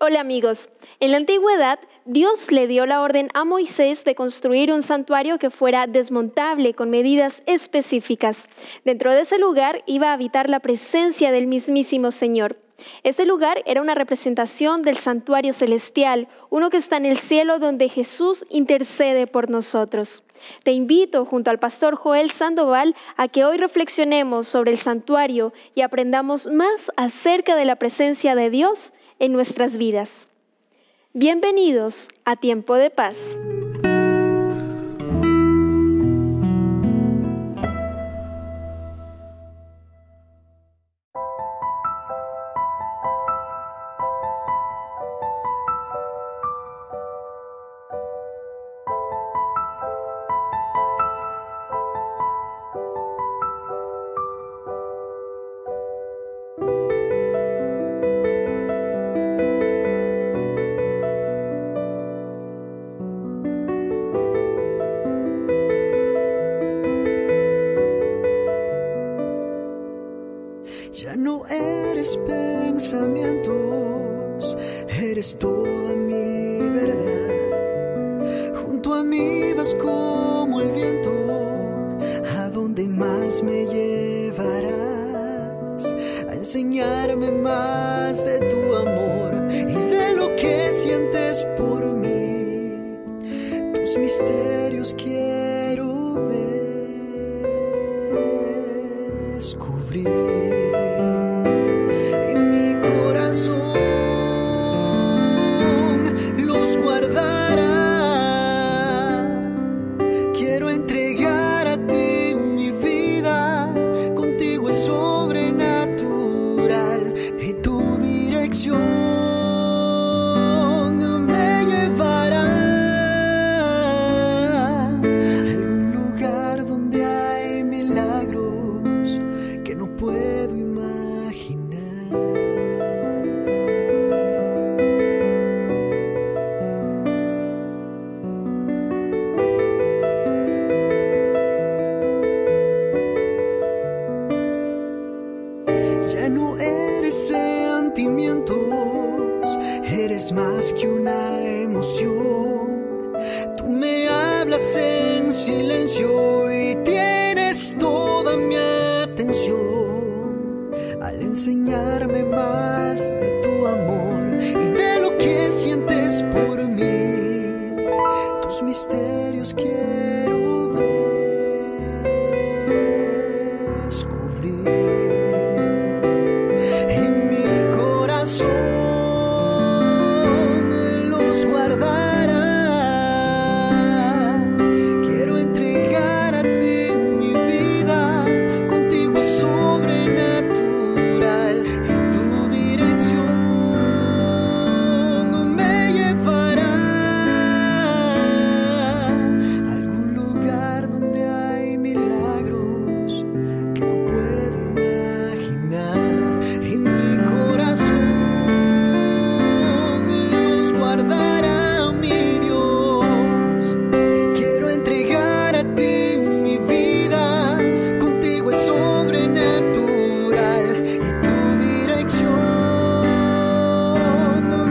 Hola amigos, en la antigüedad Dios le dio la orden a Moisés de construir un santuario que fuera desmontable con medidas específicas. Dentro de ese lugar iba a habitar la presencia del mismísimo Señor. Ese lugar era una representación del santuario celestial, uno que está en el cielo donde Jesús intercede por nosotros. Te invito junto al pastor Joel Sandoval a que hoy reflexionemos sobre el santuario y aprendamos más acerca de la presencia de Dios en nuestras vidas. Bienvenidos a Tiempo de Paz. Ya no eres pensamientos, eres toda mi verdad. Junto a mí vas como el viento, a donde más me llevarás, a enseñarme más de tu amor y de lo que sientes por mí. Tus misterios quiero descubrir. Ya no eres sentimientos, eres más que una emoción. Tú me hablas en silencio y tienes toda mi atención, al enseñarme más de tu amor y de lo que sientes por mí. Tus misterios quiero descubrir. Los guardará. Quiero entregar a ti mi vida, contigo es sobrenatural y tu dirección me llevará a algún lugar donde hay milagros que no puedo imaginar. En mi corazón guardará mi Dios. Quiero entregar a ti mi vida, contigo es sobrenatural y tu dirección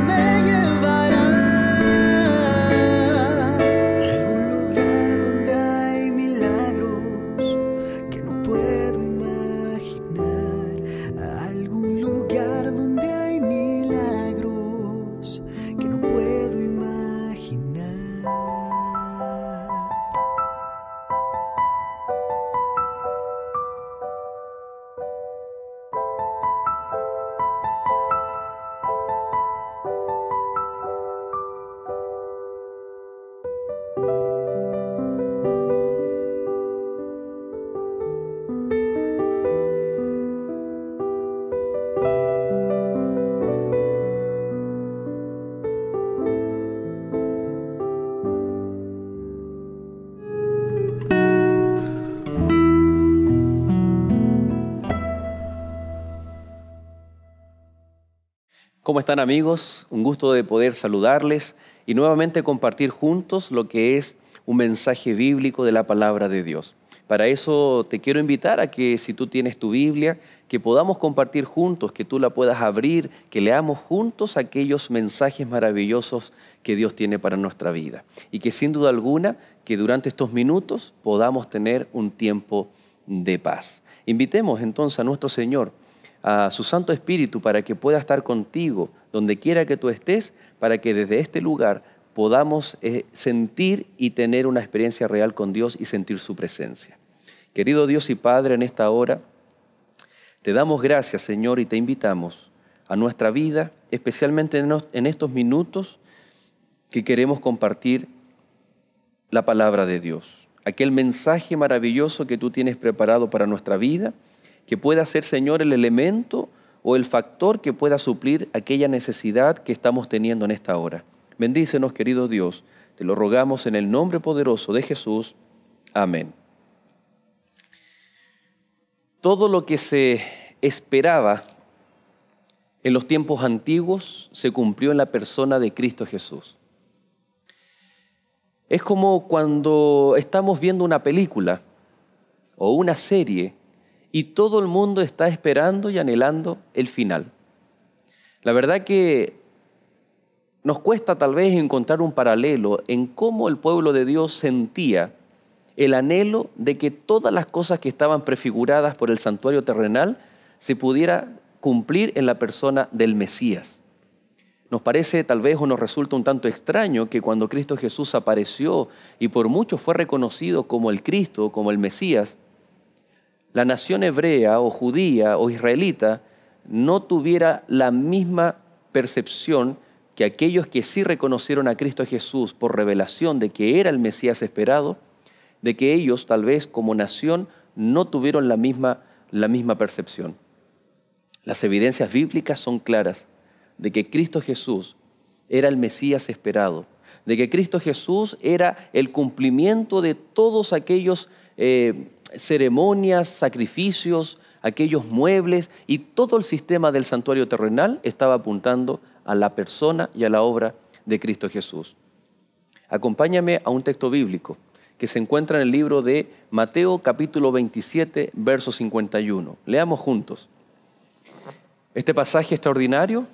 me llevará a algún lugar donde hay milagros que no puedo imaginar, a algún lugar donde hay milagros que no puedo imaginar. ¿Cómo están amigos? Un gusto de poder saludarles y nuevamente compartir juntos lo que es un mensaje bíblico de la palabra de Dios. Para eso te quiero invitar a que si tú tienes tu Biblia, que podamos compartir juntos, que tú la puedas abrir, que leamos juntos aquellos mensajes maravillosos que Dios tiene para nuestra vida. Y que sin duda alguna, que durante estos minutos podamos tener un tiempo de paz. Invitemos entonces a nuestro Señor, a su Santo Espíritu, para que pueda estar contigo donde quiera que tú estés, para que desde este lugar podamos sentir y tener una experiencia real con Dios y sentir su presencia. Querido Dios y Padre, en esta hora te damos gracias, Señor, y te invitamos a nuestra vida, especialmente en estos minutos que queremos compartir la palabra de Dios. Aquel mensaje maravilloso que tú tienes preparado para nuestra vida, que pueda ser, Señor, el elemento o el factor que pueda suplir aquella necesidad que estamos teniendo en esta hora. Bendícenos, querido Dios, te lo rogamos en el nombre poderoso de Jesús. Amén. Todo lo que se esperaba en los tiempos antiguos se cumplió en la persona de Cristo Jesús. Es como cuando estamos viendo una película o una serie y todo el mundo está esperando y anhelando el final. La verdad que nos cuesta tal vez encontrar un paralelo en cómo el pueblo de Dios sentía el anhelo de que todas las cosas que estaban prefiguradas por el santuario terrenal se pudiera cumplir en la persona del Mesías. Nos parece tal vez o nos resulta un tanto extraño que cuando Cristo Jesús apareció y por muchos fue reconocido como el Cristo, como el Mesías, la nación hebrea o judía o israelita no tuviera la misma percepción que aquellos que sí reconocieron a Cristo Jesús por revelación de que era el Mesías esperado, de que ellos tal vez como nación no tuvieron la misma percepción. Las evidencias bíblicas son claras de que Cristo Jesús era el Mesías esperado, de que Cristo Jesús era el cumplimiento de todos aquellos ceremonias, sacrificios, aquellos muebles y todo el sistema del santuario terrenal estaba apuntando a la persona y a la obra de Cristo Jesús. Acompáñame a un texto bíblico que se encuentra en el libro de Mateo capítulo 27, verso 51. Leamos juntos. Este pasaje extraordinario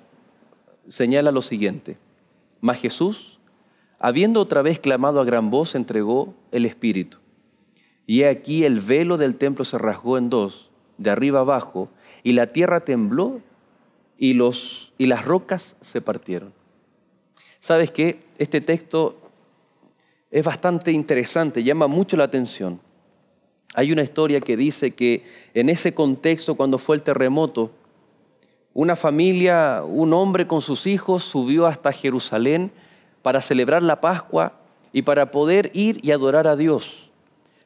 señala lo siguiente: Mas Jesús, habiendo otra vez clamado a gran voz, entregó el Espíritu. Y he aquí el velo del templo se rasgó en dos, de arriba abajo, y la tierra tembló y las rocas se partieron. ¿Sabes qué? Este texto es bastante interesante, llama mucho la atención. Hay una historia que dice que en ese contexto, cuando fue el terremoto, una familia, un hombre con sus hijos subió hasta Jerusalén para celebrar la Pascua y para poder ir y adorar a Dios.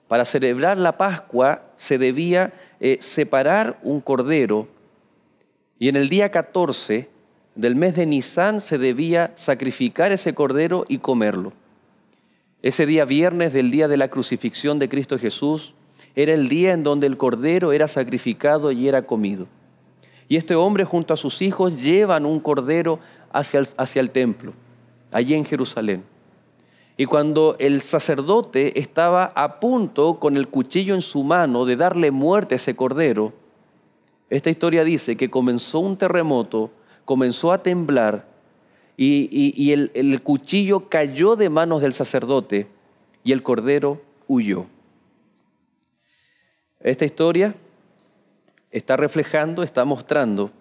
Para celebrar la Pascua se debía separar un cordero y en el día 14 del mes de Nisán se debía sacrificar ese cordero y comerlo. Ese día viernes del día de la crucifixión de Cristo Jesús era el día en donde el cordero era sacrificado y era comido. Y este hombre junto a sus hijos llevan un cordero hacia el templo, allí en Jerusalén. Y cuando el sacerdote estaba a punto, con el cuchillo en su mano, de darle muerte a ese cordero, esta historia dice que comenzó un terremoto, comenzó a temblar y el cuchillo cayó de manos del sacerdote y el cordero huyó. Esta historia está reflejando, está mostrando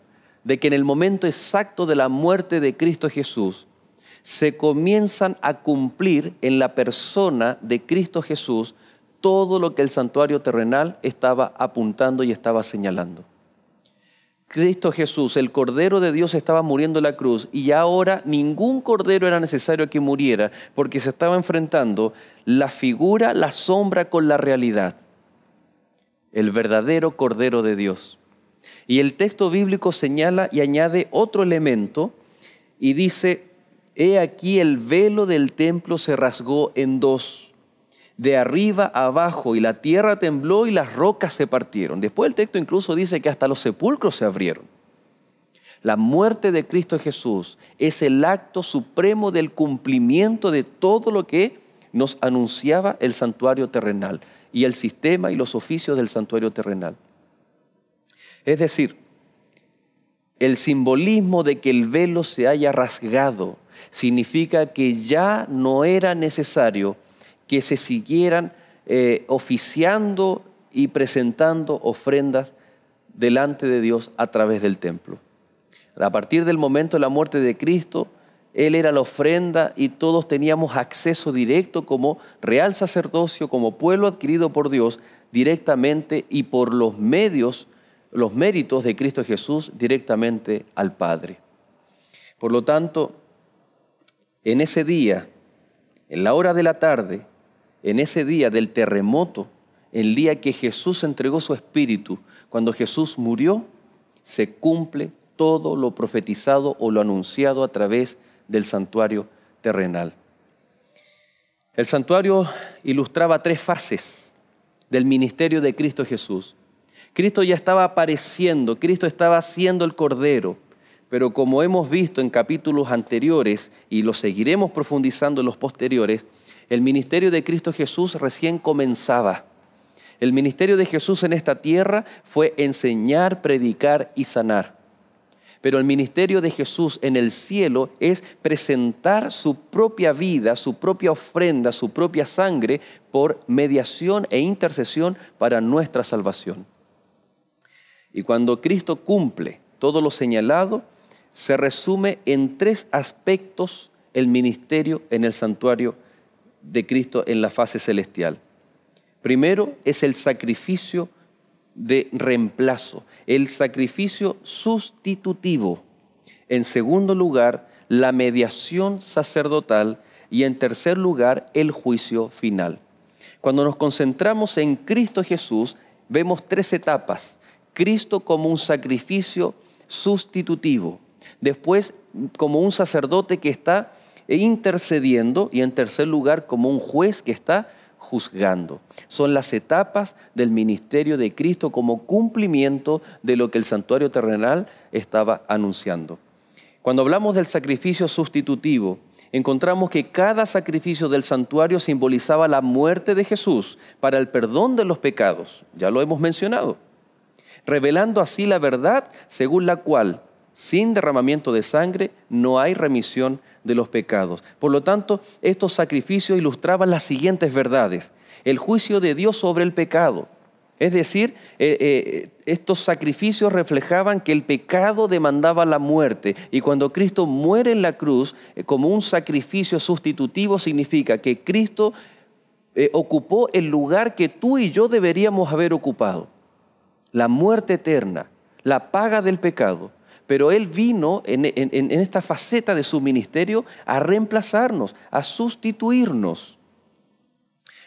de que en el momento exacto de la muerte de Cristo Jesús se comienzan a cumplir en la persona de Cristo Jesús todo lo que el santuario terrenal estaba apuntando y estaba señalando. Cristo Jesús, el Cordero de Dios, estaba muriendo en la cruz y ahora ningún cordero era necesario que muriera porque se estaba enfrentando la figura, la sombra con la realidad. El verdadero Cordero de Dios. Y el texto bíblico señala y añade otro elemento y dice: he aquí el velo del templo se rasgó en dos, de arriba a abajo, y la tierra tembló y las rocas se partieron. Después el texto incluso dice que hasta los sepulcros se abrieron. La muerte de Cristo Jesús es el acto supremo del cumplimiento de todo lo que nos anunciaba el santuario terrenal y el sistema y los oficios del santuario terrenal. Es decir, el simbolismo de que el velo se haya rasgado significa que ya no era necesario que se siguieran oficiando y presentando ofrendas delante de Dios a través del templo. A partir del momento de la muerte de Cristo, Él era la ofrenda y todos teníamos acceso directo como real sacerdocio, como pueblo adquirido por Dios, directamente y por los medios, los méritos de Cristo Jesús, directamente al Padre. Por lo tanto, en ese día, en la hora de la tarde, en ese día del terremoto, el día que Jesús entregó su espíritu, cuando Jesús murió, se cumple todo lo profetizado o lo anunciado a través del santuario terrenal. El santuario ilustraba 3 fases del ministerio de Cristo Jesús. Cristo ya estaba apareciendo, Cristo estaba siendo el Cordero, pero como hemos visto en capítulos anteriores y lo seguiremos profundizando en los posteriores, el ministerio de Cristo Jesús recién comenzaba. El ministerio de Jesús en esta tierra fue enseñar, predicar y sanar. Pero el ministerio de Jesús en el cielo es presentar su propia vida, su propia ofrenda, su propia sangre por mediación e intercesión para nuestra salvación. Y cuando Cristo cumple todo lo señalado, se resume en 3 aspectos el ministerio en el santuario de Cristo en la fase celestial. Primero es el sacrificio de reemplazo, el sacrificio sustitutivo. En segundo lugar, la mediación sacerdotal y en tercer lugar, el juicio final. Cuando nos concentramos en Cristo Jesús, vemos 3 etapas. Cristo como un sacrificio sustitutivo, después como un sacerdote que está intercediendo y en tercer lugar como un juez que está juzgando. Son las etapas del ministerio de Cristo como cumplimiento de lo que el santuario terrenal estaba anunciando. Cuando hablamos del sacrificio sustitutivo, encontramos que cada sacrificio del santuario simbolizaba la muerte de Jesús para el perdón de los pecados. Ya lo hemos mencionado. Revelando así la verdad según la cual, sin derramamiento de sangre, no hay remisión de los pecados. Por lo tanto, estos sacrificios ilustraban las siguientes verdades. El juicio de Dios sobre el pecado. Es decir, estos sacrificios reflejaban que el pecado demandaba la muerte. Y cuando Cristo muere en la cruz, como un sacrificio sustitutivo, significa que Cristo ocupó el lugar que tú y yo deberíamos haber ocupado. La muerte eterna, la paga del pecado. Pero Él vino en esta faceta de su ministerio a reemplazarnos, a sustituirnos.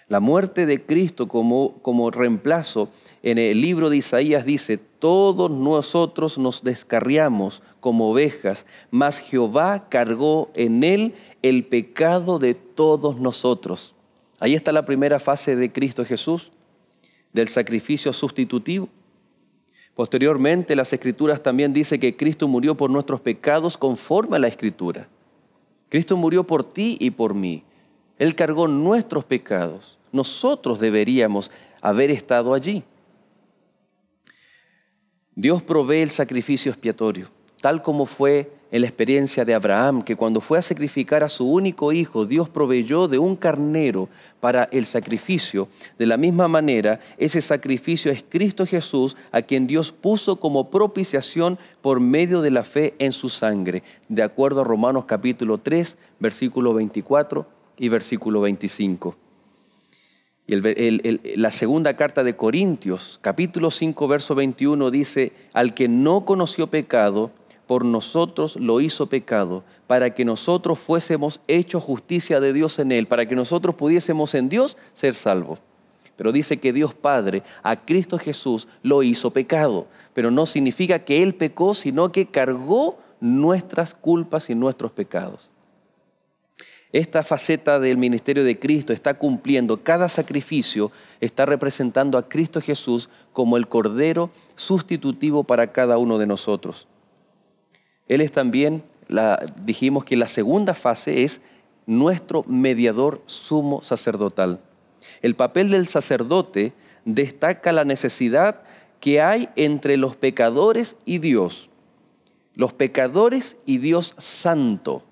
La muerte de Cristo como reemplazo, en el libro de Isaías dice, todos nosotros nos descarriamos como ovejas, mas Jehová cargó en Él el pecado de todos nosotros. Ahí está la primera fase de Cristo Jesús, del sacrificio sustitutivo. Posteriormente, las Escrituras también dicen que Cristo murió por nuestros pecados conforme a la Escritura. Cristo murió por ti y por mí. Él cargó nuestros pecados. Nosotros deberíamos haber estado allí. Dios provee el sacrificio expiatorio, tal como fue en la experiencia de Abraham, que cuando fue a sacrificar a su único hijo, Dios proveyó de un carnero para el sacrificio. De la misma manera, ese sacrificio es Cristo Jesús, a quien Dios puso como propiciación por medio de la fe en su sangre, de acuerdo a Romanos capítulo 3, versículo 24 y versículo 25. Y la segunda carta de Corintios, capítulo 5, verso 21, dice, al que no conoció pecado, por nosotros lo hizo pecado, para que nosotros fuésemos hechos justicia de Dios en Él, para que nosotros pudiésemos en Dios ser salvos. Pero dice que Dios Padre a Cristo Jesús lo hizo pecado, pero no significa que Él pecó, sino que cargó nuestras culpas y nuestros pecados. Esta faceta del ministerio de Cristo está cumpliendo, cada sacrificio está representando a Cristo Jesús como el Cordero sustitutivo para cada uno de nosotros. Él es también, dijimos que la segunda fase es nuestro mediador sumo sacerdotal. El papel del sacerdote destaca la necesidad que hay entre los pecadores y Dios. Los pecadores y Dios santo.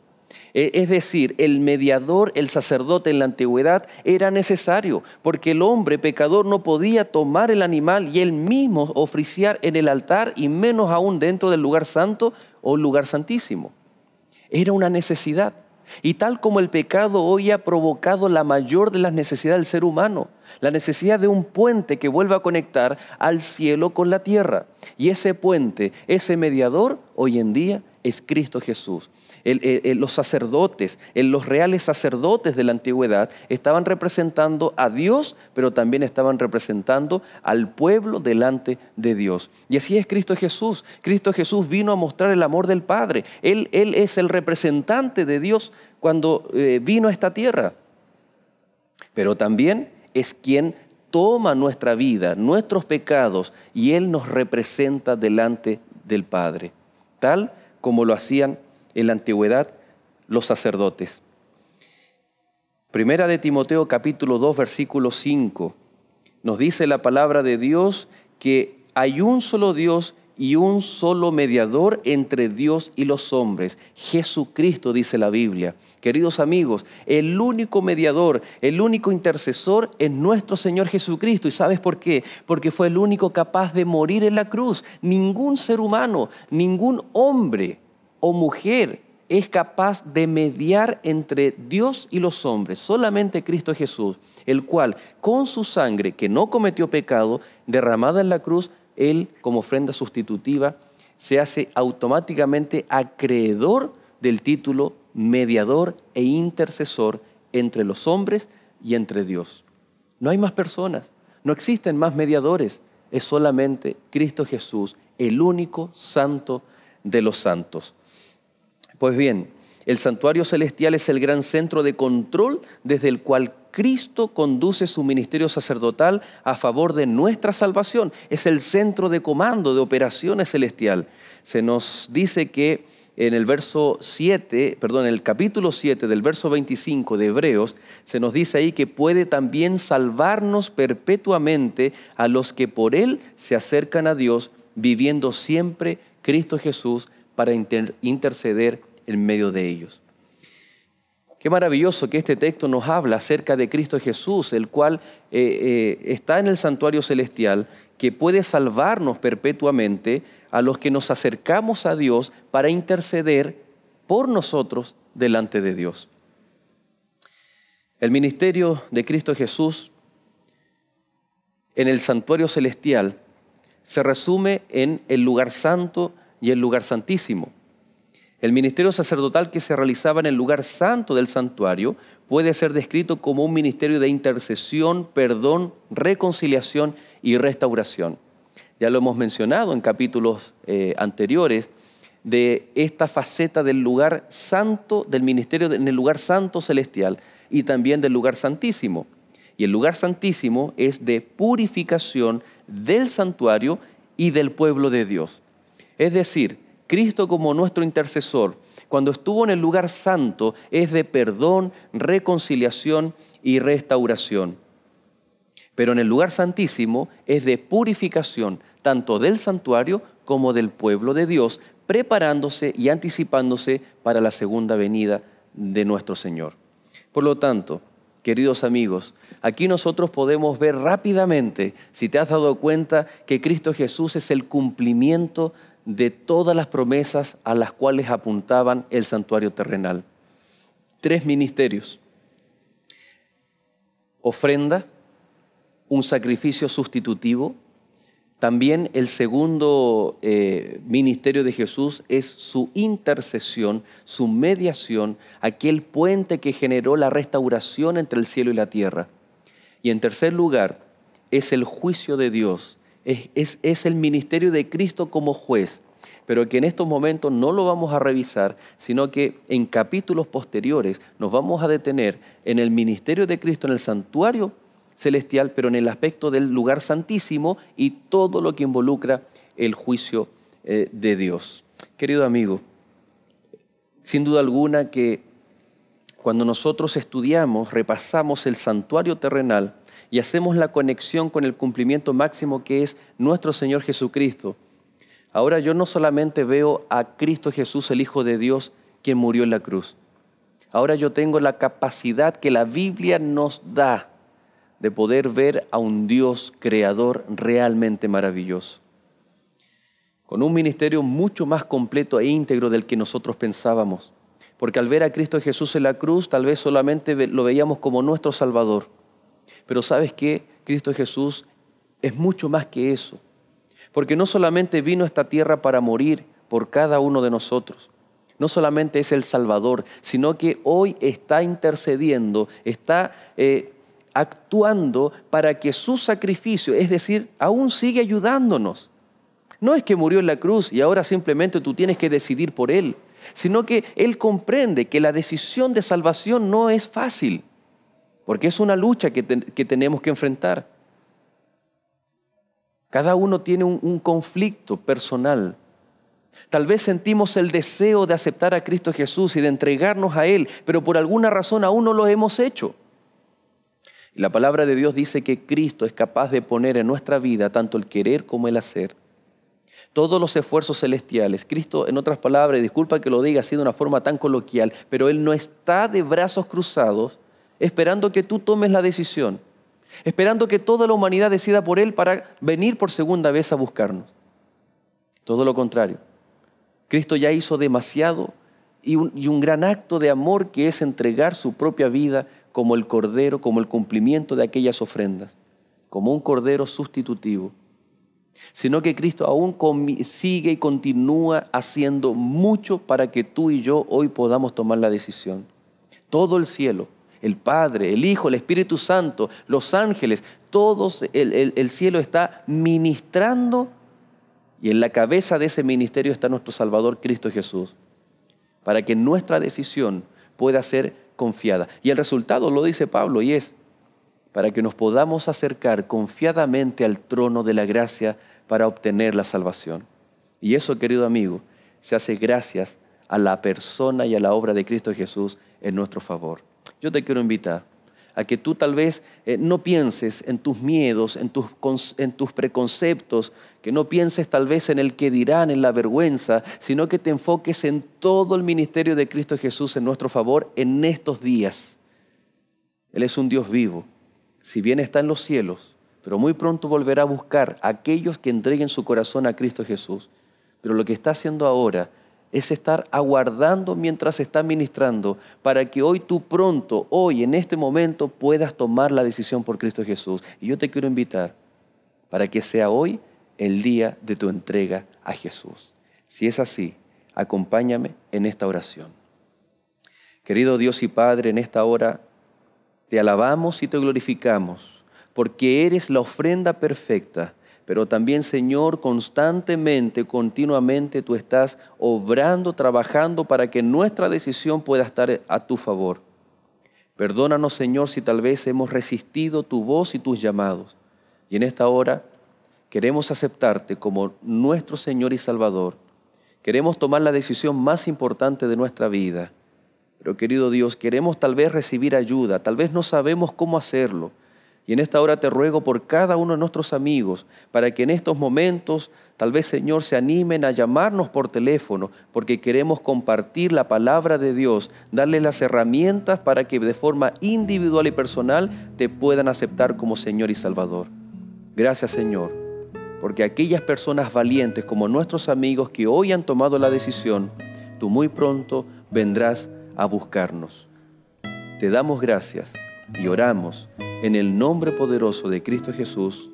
Es decir, el mediador, el sacerdote en la antigüedad era necesario, porque el hombre pecador no podía tomar el animal y él mismo oficiar en el altar, y menos aún dentro del lugar santo o lugar santísimo. Era una necesidad. Y tal como el pecado hoy ha provocado la mayor de las necesidades del ser humano, la necesidad de un puente que vuelva a conectar al cielo con la tierra. Y ese puente, ese mediador, hoy en día es Cristo Jesús. Los sacerdotes, los reales sacerdotes de la antigüedad estaban representando a Dios, pero también estaban representando al pueblo delante de Dios. Y así es Cristo Jesús. Cristo Jesús vino a mostrar el amor del Padre. Él es el representante de Dios cuando vino a esta tierra. Pero también es quien toma nuestra vida, nuestros pecados, y Él nos representa delante del Padre, tal como lo hacían en la antigüedad los sacerdotes. Primera de Timoteo capítulo 2 versículo 5 nos dice la palabra de Dios que hay un solo Dios y un solo mediador entre Dios y los hombres, Jesucristo, dice la Biblia. Queridos amigos, el único mediador, el único intercesor es nuestro Señor Jesucristo. ¿Y sabes por qué? Porque fue el único capaz de morir en la cruz. Ningún ser humano, ningún hombre o mujer es capaz de mediar entre Dios y los hombres. Solamente Cristo Jesús, el cual con su sangre, que no cometió pecado, derramada en la cruz, Él como ofrenda sustitutiva se hace automáticamente acreedor del título mediador e intercesor entre los hombres y entre Dios. No hay más personas, no existen más mediadores, es solamente Cristo Jesús, el único santo de los santos. Pues bien, el santuario celestial es el gran centro de control desde el cual Cristo conduce su ministerio sacerdotal a favor de nuestra salvación. Es el centro de comando, de operaciones celestial. Se nos dice que en el capítulo 7 del verso 25 de Hebreos, se nos dice ahí que puede también salvarnos perpetuamente a los que por Él se acercan a Dios, viviendo siempre Cristo Jesús para interceder en medio de ellos. Qué maravilloso que este texto nos habla acerca de Cristo Jesús, el cual está en el santuario celestial, que puede salvarnos perpetuamente a los que nos acercamos a Dios para interceder por nosotros delante de Dios. El ministerio de Cristo Jesús en el santuario celestial se resume en el lugar santo y el lugar santísimo. El ministerio sacerdotal que se realizaba en el lugar santo del santuario puede ser descrito como un ministerio de intercesión, perdón, reconciliación y restauración. Ya lo hemos mencionado en capítulos anteriores de esta faceta del lugar santo, del ministerio en el lugar santo celestial y también del lugar santísimo. Y el lugar santísimo es de purificación del santuario y del pueblo de Dios. Es decir, Cristo como nuestro intercesor, cuando estuvo en el lugar santo, es de perdón, reconciliación y restauración. Pero en el lugar santísimo es de purificación, tanto del santuario como del pueblo de Dios, preparándose y anticipándose para la segunda venida de nuestro Señor. Por lo tanto, queridos amigos, aquí nosotros podemos ver rápidamente, si te has dado cuenta, que Cristo Jesús es el cumplimiento de todas las promesas a las cuales apuntaban el santuario terrenal. 3 ministerios: ofrenda, un sacrificio sustitutivo. También el segundo ministerio de Jesús es su intercesión, su mediación, aquel puente que generó la restauración entre el cielo y la tierra. Y en tercer lugar, es el juicio de Dios. Es el ministerio de Cristo como juez, pero que en estos momentos no lo vamos a revisar, sino que en capítulos posteriores nos vamos a detener en el ministerio de Cristo en el santuario celestial, pero en el aspecto del lugar santísimo y todo lo que involucra el juicio de Dios. Querido amigo, sin duda alguna que cuando nosotros estudiamos, repasamos el santuario terrenal y hacemos la conexión con el cumplimiento máximo que es nuestro Señor Jesucristo, ahora yo no solamente veo a Cristo Jesús, el Hijo de Dios, quien murió en la cruz. Ahora yo tengo la capacidad que la Biblia nos da de poder ver a un Dios creador realmente maravilloso, con un ministerio mucho más completo e íntegro del que nosotros pensábamos. Porque al ver a Cristo Jesús en la cruz, tal vez solamente lo veíamos como nuestro Salvador. Pero ¿sabes qué? Cristo Jesús es mucho más que eso. Porque no solamente vino a esta tierra para morir por cada uno de nosotros. No solamente es el Salvador, sino que hoy está intercediendo, está actuando para que su sacrificio, es decir, aún sigue ayudándonos. No es que murió en la cruz y ahora simplemente tú tienes que decidir por Él, sino que Él comprende que la decisión de salvación no es fácil, porque es una lucha que tenemos que enfrentar. Cada uno tiene un conflicto personal. Tal vez sentimos el deseo de aceptar a Cristo Jesús y de entregarnos a Él, pero por alguna razón aún no lo hemos hecho. Y la palabra de Dios dice que Cristo es capaz de poner en nuestra vida tanto el querer como el hacer. Todos los esfuerzos celestiales. Cristo, en otras palabras, disculpa que lo diga así de una forma tan coloquial, pero Él no está de brazos cruzados esperando que tú tomes la decisión, esperando que toda la humanidad decida por Él para venir por segunda vez a buscarnos. Todo lo contrario. Cristo ya hizo demasiado y un gran acto de amor que es entregar su propia vida como el cordero, como el cumplimiento de aquellas ofrendas, como un cordero sustitutivo. Sino que Cristo aún sigue y continúa haciendo mucho para que tú y yo hoy podamos tomar la decisión. Todo el cielo, el Padre, el Hijo, el Espíritu Santo, los ángeles, todos el cielo está ministrando y en la cabeza de ese ministerio está nuestro Salvador Cristo Jesús, para que nuestra decisión pueda ser confiada. Y el resultado lo dice Pablo y es para que nos podamos acercar confiadamente al trono de la gracia para obtener la salvación. Y eso, querido amigo, se hace gracias a la persona y a la obra de Cristo Jesús en nuestro favor. Yo te quiero invitar a que tú tal vez no pienses en tus miedos, en tus preconceptos, que no pienses tal vez en el que dirán, en la vergüenza, sino que te enfoques en todo el ministerio de Cristo Jesús en nuestro favor en estos días. Él es un Dios vivo. Si bien está en los cielos, pero muy pronto volverá a buscar a aquellos que entreguen su corazón a Cristo Jesús. Pero lo que está haciendo ahora es estar aguardando mientras está ministrando para que hoy tú pronto, hoy en este momento, puedas tomar la decisión por Cristo Jesús. Y yo te quiero invitar para que sea hoy el día de tu entrega a Jesús. Si es así, acompáñame en esta oración. Querido Dios y Padre, en esta hora te alabamos y te glorificamos porque eres la ofrenda perfecta, pero también, Señor, constantemente, continuamente tú estás obrando, trabajando para que nuestra decisión pueda estar a tu favor. Perdónanos, Señor, si tal vez hemos resistido tu voz y tus llamados. Y en esta hora queremos aceptarte como nuestro Señor y Salvador. Queremos tomar la decisión más importante de nuestra vida. Pero, querido Dios, queremos tal vez recibir ayuda, tal vez no sabemos cómo hacerlo. Y en esta hora te ruego por cada uno de nuestros amigos, para que en estos momentos, tal vez, Señor, se animen a llamarnos por teléfono, porque queremos compartir la palabra de Dios, darles las herramientas para que de forma individual y personal te puedan aceptar como Señor y Salvador. Gracias, Señor, porque aquellas personas valientes como nuestros amigos que hoy han tomado la decisión, tú muy pronto vendrás a buscarnos. Te damos gracias y oramos en el nombre poderoso de Cristo Jesús.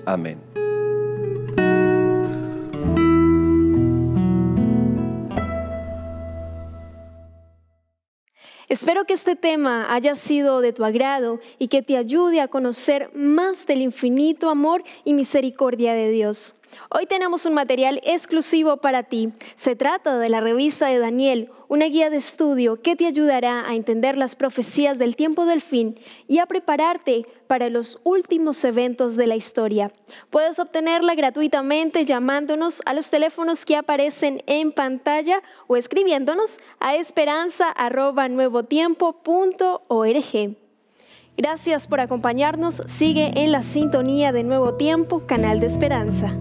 Amén. Espero que este tema haya sido de tu agrado y que te ayude a conocer más del infinito amor y misericordia de Dios. Hoy tenemos un material exclusivo para ti. Se trata de la revista de Daniel, una guía de estudio que te ayudará a entender las profecías del tiempo del fin y a prepararte para los últimos eventos de la historia. Puedes obtenerla gratuitamente llamándonos a los teléfonos que aparecen en pantalla o escribiéndonos a esperanza@nuevotiempo.org. Gracias por acompañarnos. Sigue en la sintonía de Nuevo Tiempo, canal de Esperanza.